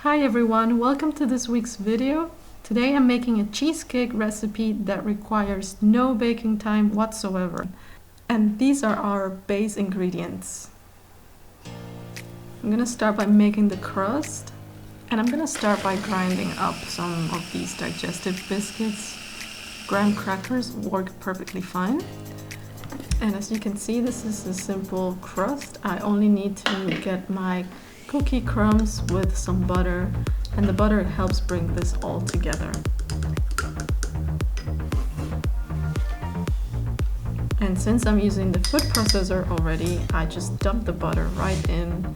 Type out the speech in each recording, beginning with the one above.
Hi everyone, welcome to this week's video. Today I'm making a cheesecake recipe that requires no baking time whatsoever. And these are our base ingredients. I'm gonna start by making the crust, and I'm gonna start by grinding up some of these digestive biscuits. Graham crackers work perfectly fine. And as you can see, this is a simple crust. I only need to get my cookie crumbs with some butter, and the butter helps bring this all together. And since I'm using the food processor already, I just dump the butter right in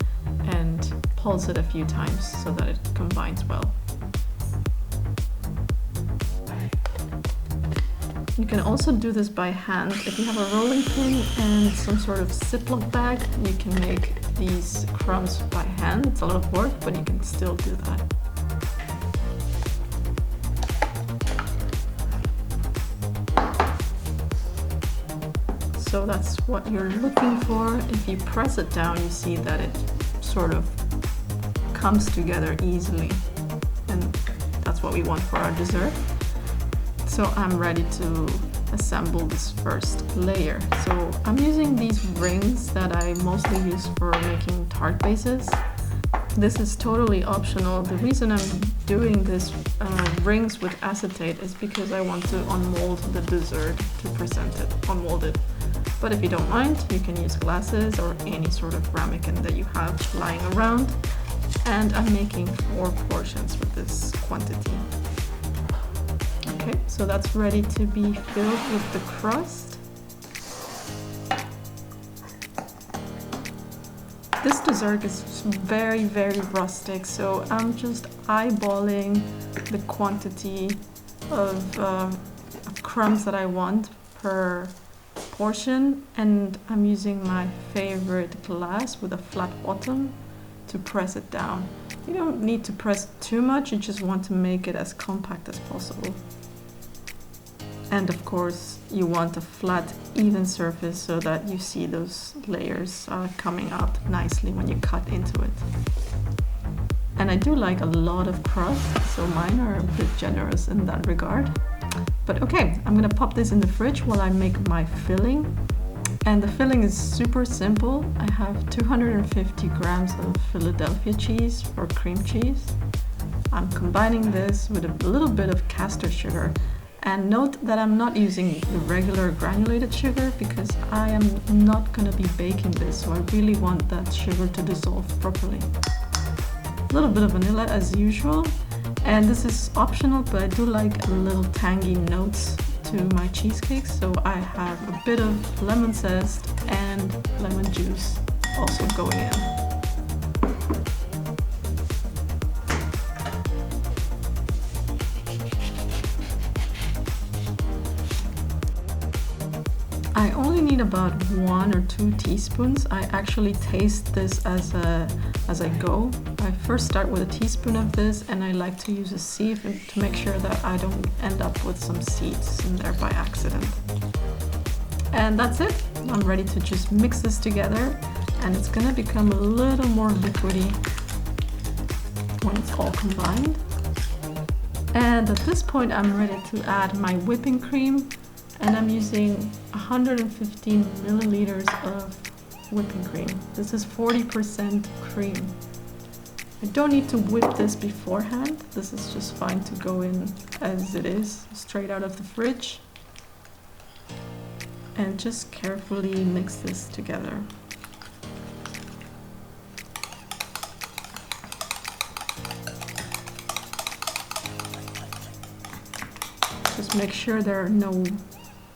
and pulse it a few times so that it combines well. You can also do this by hand. If you have a rolling pin and some sort of Ziploc bag, you can make these crumbs by hand. It's a lot of work, but you can still do that. So that's what you're looking for. If you press it down, you see that it sort of comes together easily. And that's what we want for our dessert. So I'm ready to assemble this first layer. So I'm using these rings that I mostly use for making tart bases. This is totally optional. The reason I'm doing this rings with acetate is because I want to unmold the dessert to present it unmolded. But if you don't mind, you can use glasses or any sort of ramekin that you have lying around. And I'm making 4 portions with this quantity. Okay, so that's ready to be filled with the crust. This dessert is very, very rustic, so I'm just eyeballing the quantity of crumbs that I want per portion, and I'm using my favorite glass with a flat bottom to press it down. You don't need to press too much, you just want to make it as compact as possible. And of course, you want a flat, even surface so that you see those layers coming out nicely when you cut into it. And I do like a lot of crust, so mine are a bit generous in that regard. But okay, I'm gonna pop this in the fridge while I make my filling. And the filling is super simple. I have 250 grams of Philadelphia cheese or cream cheese. I'm combining this with a little bit of castor sugar. And note that I'm not using the regular granulated sugar because I am not going to be baking this, so I really want that sugar to dissolve properly. A little bit of vanilla as usual, and this is optional, but I do like a little tangy notes to my cheesecake, so I have a bit of lemon zest and lemon juice also going in. I only need about 1 or 2 teaspoons. I actually taste this as I go. I first start with a teaspoon of this, and I like to use a sieve to make sure that I don't end up with some seeds in there by accident. And that's it. I'm ready to just mix this together, and it's gonna become a little more liquidy when it's all combined. And at this point, I'm ready to add my whipping cream. And I'm using 115 milliliters of whipping cream. This is 40% cream. I don't need to whip this beforehand. This is just fine to go in as it is, straight out of the fridge. And just carefully mix this together. Just make sure there are no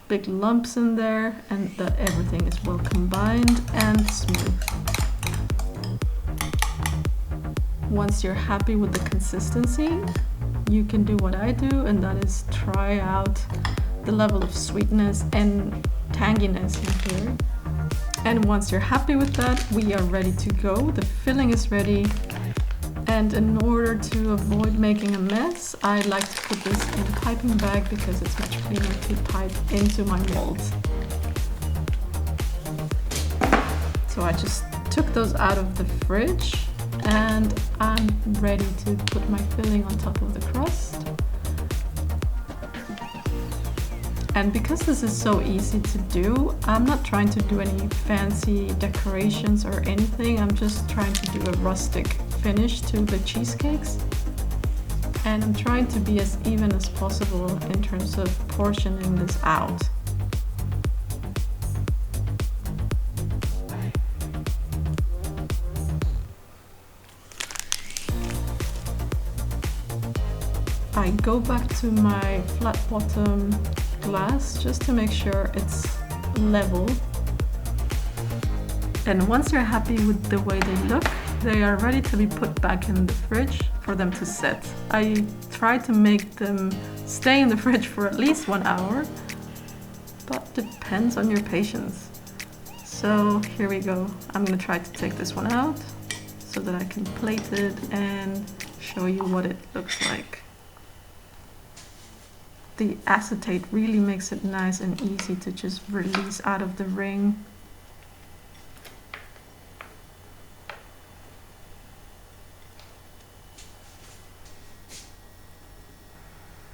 big lumps in there and that everything is well combined and smooth. Once you're happy with the consistency, you can do what I do, and that is try out the level of sweetness and tanginess in here. And once you're happy with that, we are ready to go. The filling is ready. And in order to avoid making a mess, I like to put this in a piping bag because it's much cleaner to pipe into my molds. So I just took those out of the fridge and I'm ready to put my filling on top of the crust. And because this is so easy to do, I'm not trying to do any fancy decorations or anything. I'm just trying to do a rustic finish to the cheesecakes. And I'm trying to be as even as possible in terms of portioning this out. I go back to my flat bottom glass just to make sure it's level. And once you're happy with the way they look, they are ready to be put back in the fridge for them to set. I try to make them stay in the fridge for at least 1 hour, but depends on your patience. So here we go. I'm gonna try to take this one out so that I can plate it and show you what it looks like. The acetate really makes it nice and easy to just release out of the ring.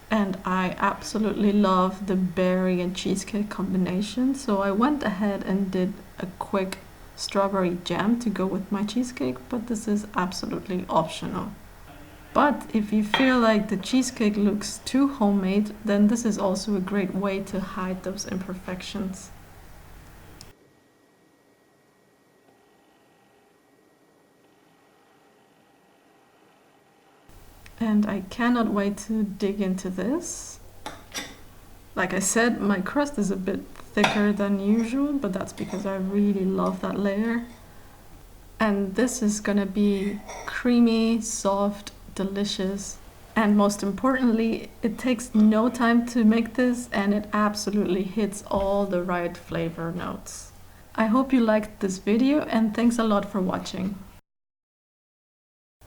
And I absolutely love the berry and cheesecake combination, so I went ahead and did a quick strawberry jam to go with my cheesecake, but this is absolutely optional. But if you feel like the cheesecake looks too homemade, then this is also a great way to hide those imperfections. And I cannot wait to dig into this. Like I said, my crust is a bit thicker than usual, but that's because I really love that layer. And this is gonna be creamy, soft, delicious, and most importantly, it takes no time to make this and it absolutely hits all the right flavor notes. I hope you liked this video and thanks a lot for watching.